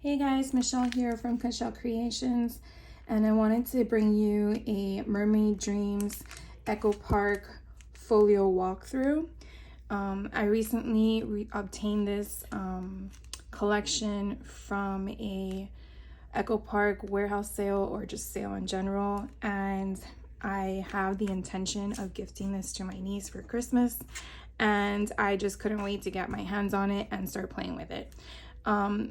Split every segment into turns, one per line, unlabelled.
Hey guys, Michelle here from Michelle Creations, and I wanted to bring you a Mermaid Dreams Echo Park Folio walkthrough. I recently obtained this collection from a Echo Park warehouse sale or just sale in general, and I have the intention of gifting this to my niece for Christmas, and I just couldn't wait to get my hands on it and start playing with it.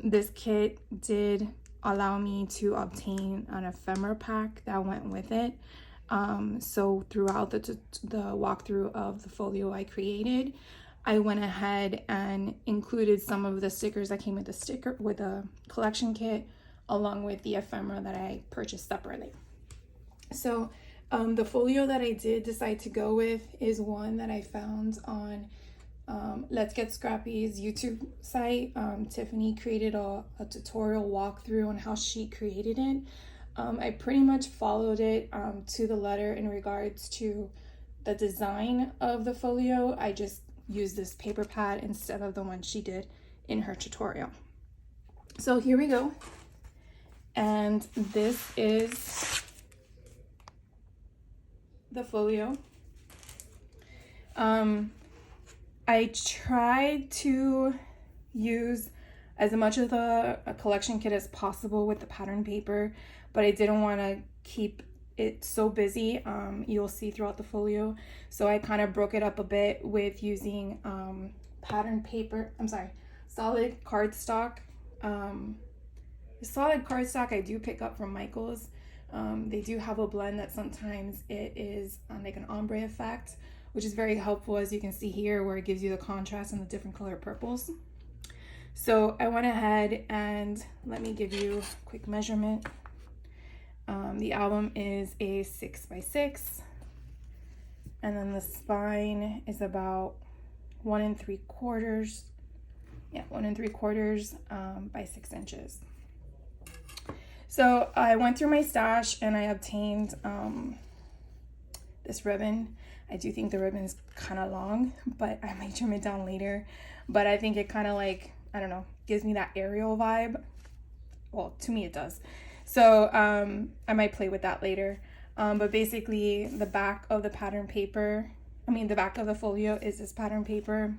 This kit did allow me to obtain an ephemera pack that went with it. So throughout the walkthrough of the folio I created, I went ahead and included some of the stickers that came with the collection kit, along with the ephemera that I purchased separately. So the folio that I did decide to go with is one that I found on Let's Get Scrappy's YouTube site. Tiffany created a tutorial walkthrough on how she created it. I pretty much followed it to the letter in regards to the design of the folio. I just used this paper pad instead of the one she did in her tutorial. So here we go. And this is the folio. I tried to use as much of a collection kit as possible with the pattern paper, but I didn't want to keep it so busy. You'll see throughout the folio. So I kind of broke it up a bit with using solid cardstock. Solid cardstock I do pick up from Michael's. They do have a blend that sometimes it is like an ombre effect, which is very helpful, as you can see here, where it gives you the contrast and the different color purples. So I went ahead and let me give you a quick measurement. The album is a 6x6, and then the spine is about 1 3/4. Yeah, 1 3/4 by 6 inches. So I went through my stash and I obtained this ribbon. I do think the ribbon is kind of long, but I might trim it down later. But I think it kind of like, I don't know, gives me that aerial vibe. Well, to me it does. So I might play with that later. But basically the back of the pattern paper, the back of the folio is this pattern paper.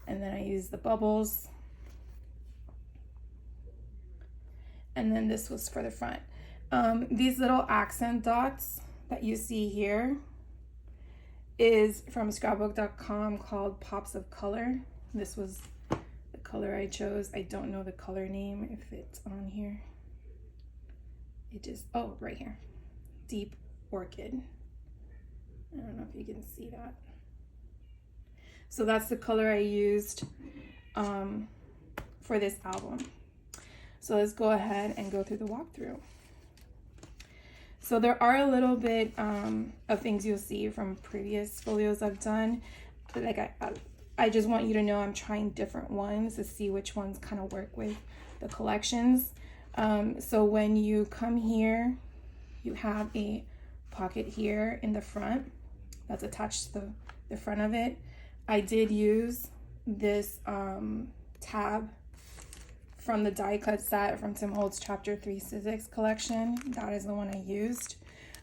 And then I use the bubbles. And then this was for the front. These little accent dots that you see here is from scrapbook.com called Pops of Color. This was the color I chose. I don't know the color name if it's on here. Right here. Deep Orchid. I don't know if you can see that. So that's the color I used for this album. So let's go ahead and go through the walkthrough. So there are a little bit of things you'll see from previous folios I've done. Like I just want you to know I'm trying different ones to see which ones kind of work with the collections. So when you come here, you have a pocket here in the front that's attached to the front of it. I did use this tab from the die cut set from Tim Holtz Chapter 3-6 collection. That is the one I used.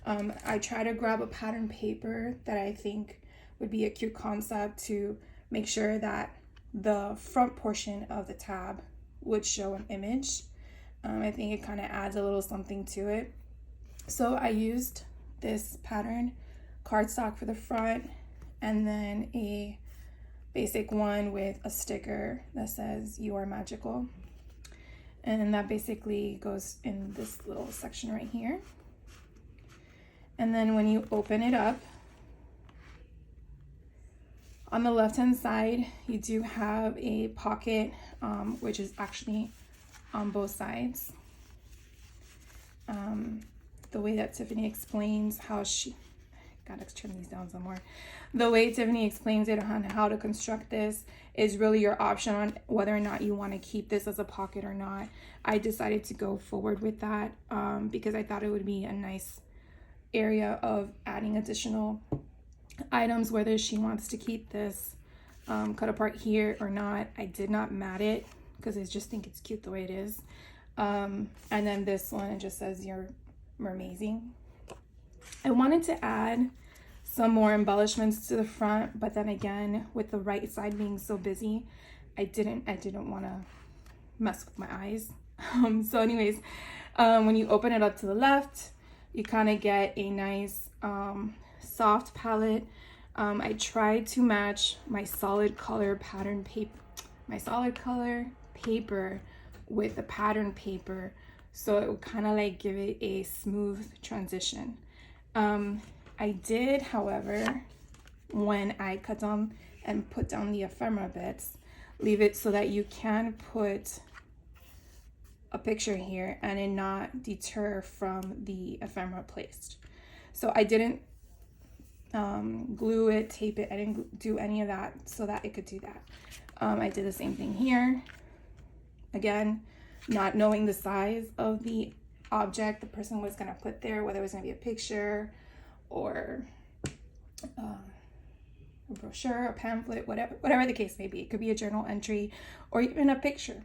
I try to grab a pattern paper that I think would be a cute concept to make sure that the front portion of the tab would show an image. I think it kind of adds a little something to it. So I used this pattern cardstock for the front, and then a basic one with a sticker that says "You are magical." And that basically goes in this little section right here. And then when you open it up, on the left-hand side, you do have a pocket, which is actually on both sides. The way that Tiffany explains gotta trim these down some more. The way Tiffany explains it on how to construct this is really your option on whether or not you want to keep this as a pocket or not. I decided to go forward with that because I thought it would be a nice area of adding additional items, whether she wants to keep this cut apart here or not. I did not mat it because I just think it's cute the way it is. And then this one, it just says you're mermazing. I wanted to add some more embellishments to the front, but then again, with the right side being so busy, I didn't want to mess with my eyes. So anyways, when you open it up to the left, you kind of get a nice soft palette. I tried to match my solid color paper with the pattern paper, so it would kind of like give it a smooth transition. I did, however, when I cut down and put down the ephemera bits, leave it so that you can put a picture here and it not deter from the ephemera placed. So I didn't glue it, tape it. I didn't do any of that so that it could do that. I did the same thing here. Again, not knowing the size of the object the person was going to put there, whether it was going to be a picture or a brochure, a pamphlet, whatever the case may be. It could be a journal entry or even a picture.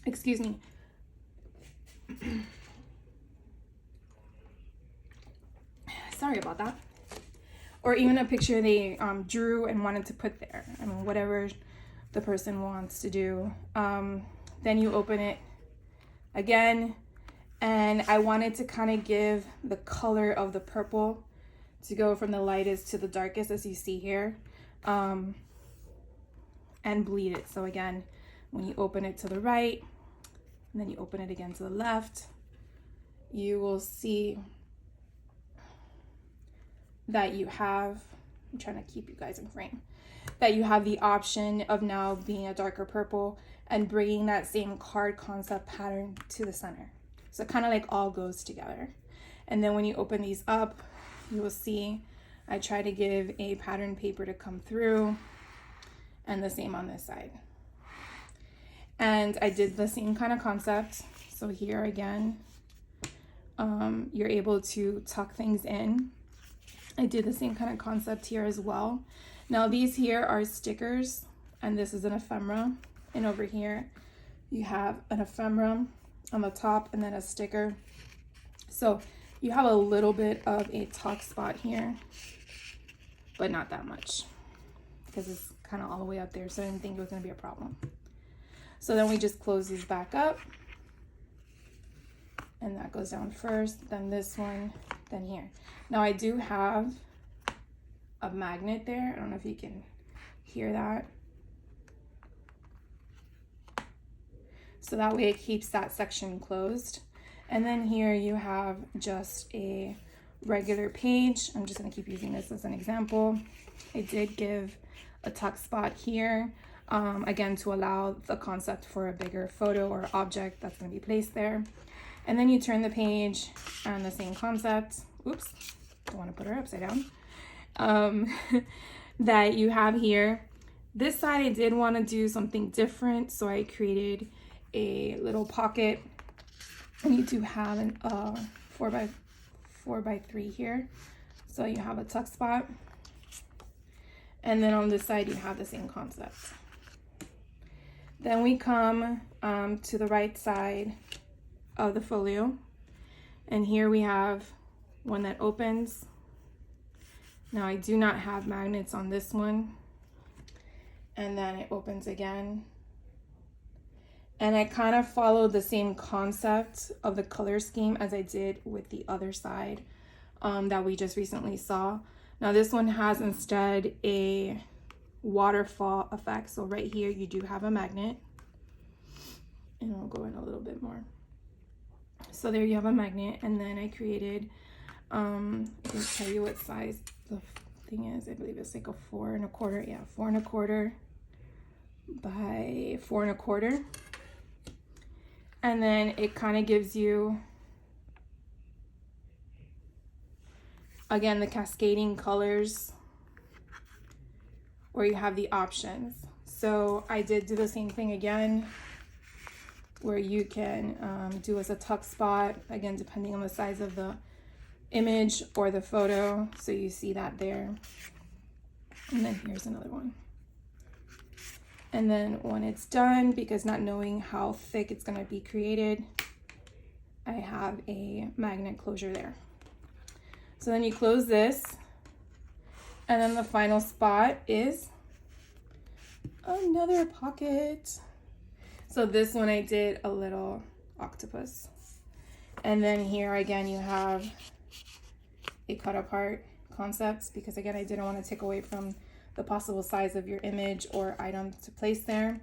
Excuse me. Sorry about that. Or even a picture they drew and wanted to put there. I mean, whatever the person wants to do. Then you open it again, and I wanted to kind of give the color of the purple to go from the lightest to the darkest, as you see here, and bleed it. So again, when you open it to the right, and then you open it again to the left, you will see that you have, I'm trying to keep you guys in frame, that you have the option of now being a darker purple and bringing that same card concept pattern to the center. So it kind of like all goes together. And then when you open these up, you will see I try to give a pattern paper to come through, and the same on this side. And I did the same kind of concept. So here again, you're able to tuck things in. I did the same kind of concept here as well. Now these here are stickers, and this is an ephemera. And over here, you have an ephemera on the top and then a sticker. So you have a little bit of a tuck spot here, but not that much because it's kind of all the way up there. So I didn't think it was going to be a problem. So then we just close these back up, and that goes down first, then this one, then here. Now I do have a magnet there. I don't know if you can hear that. So that way it keeps that section closed. And then here you have just a regular page. I'm just going to keep using this as an example. I did give a tuck spot here, again, to allow the concept for a bigger photo or object that's going to be placed there. And then you turn the page and the same concept. Oops, don't want to put her upside down. That you have here. This side I did want to do something different, so I created a little pocket, and you do have an 4x3 here, so you have a tuck spot, and then on this side you have the same concept. Then we come to the right side of the folio, and here we have one that opens. Now I do not have magnets on this one, and then it opens again. And I kind of followed the same concept of the color scheme as I did with the other side that we just recently saw. Now this one has instead a waterfall effect. So right here you do have a magnet, and I'll go in a little bit more. So there you have a magnet, and then I created, I can tell you what size the thing is. I believe it's like a 4 1/4. Yeah, 4 1/4 by 4 1/4. And then it kind of gives you, again, the cascading colors where you have the options. So I did do the same thing again, where you can do as a tuck spot, again, depending on the size of the image or the photo. So you see that there. And then here's another one. And then when it's done, because not knowing how thick it's going to be created, I have a magnet closure there. So then you close this, and then the final spot is another pocket. So this one I did a little octopus. And then here again you have a cut apart concept, because again I didn't want to take away from the possible size of your image or item to place there.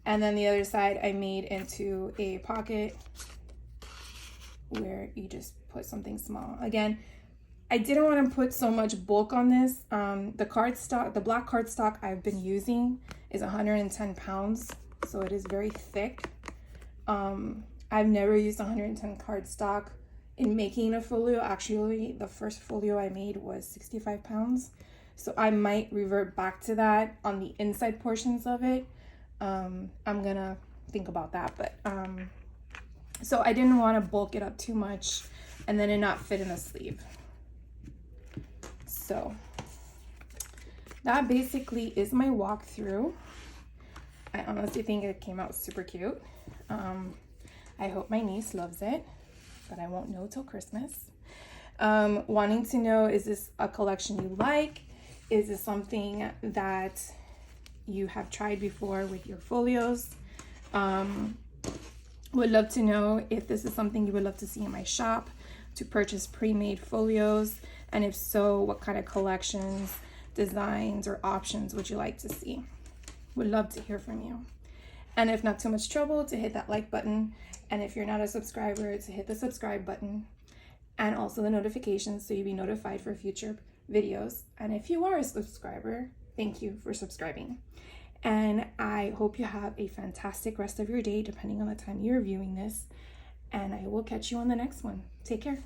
And then the other side I made into a pocket where you just put something small. Again, I didn't want to put so much bulk on this. The cardstock, the black cardstock I've been using is 110 pounds, so it is very thick. I've never used 110 cardstock in making a folio. Actually, the first folio I made was 65 pounds. So I might revert back to that on the inside portions of it. I'm gonna think about that, but so I didn't want to bulk it up too much and then it not fit in a sleeve. So that basically is my walkthrough. I honestly think it came out super cute. I hope my niece loves it, but I won't know till Christmas. Wanting to know, is this a collection you like? Is this something that you have tried before with your folios? Would love to know if this is something you would love to see in my shop to purchase pre-made folios, and if so, what kind of collections, designs, or options would you like to see? Would love to hear from you. And if not too much trouble, to hit that like button, and if you're not a subscriber, to hit the subscribe button, and also the notifications so you'll be notified for future videos. And if you are a subscriber, thank you for subscribing. And I hope you have a fantastic rest of your day, depending on the time you're viewing this. And I will catch you on the next one. Take care.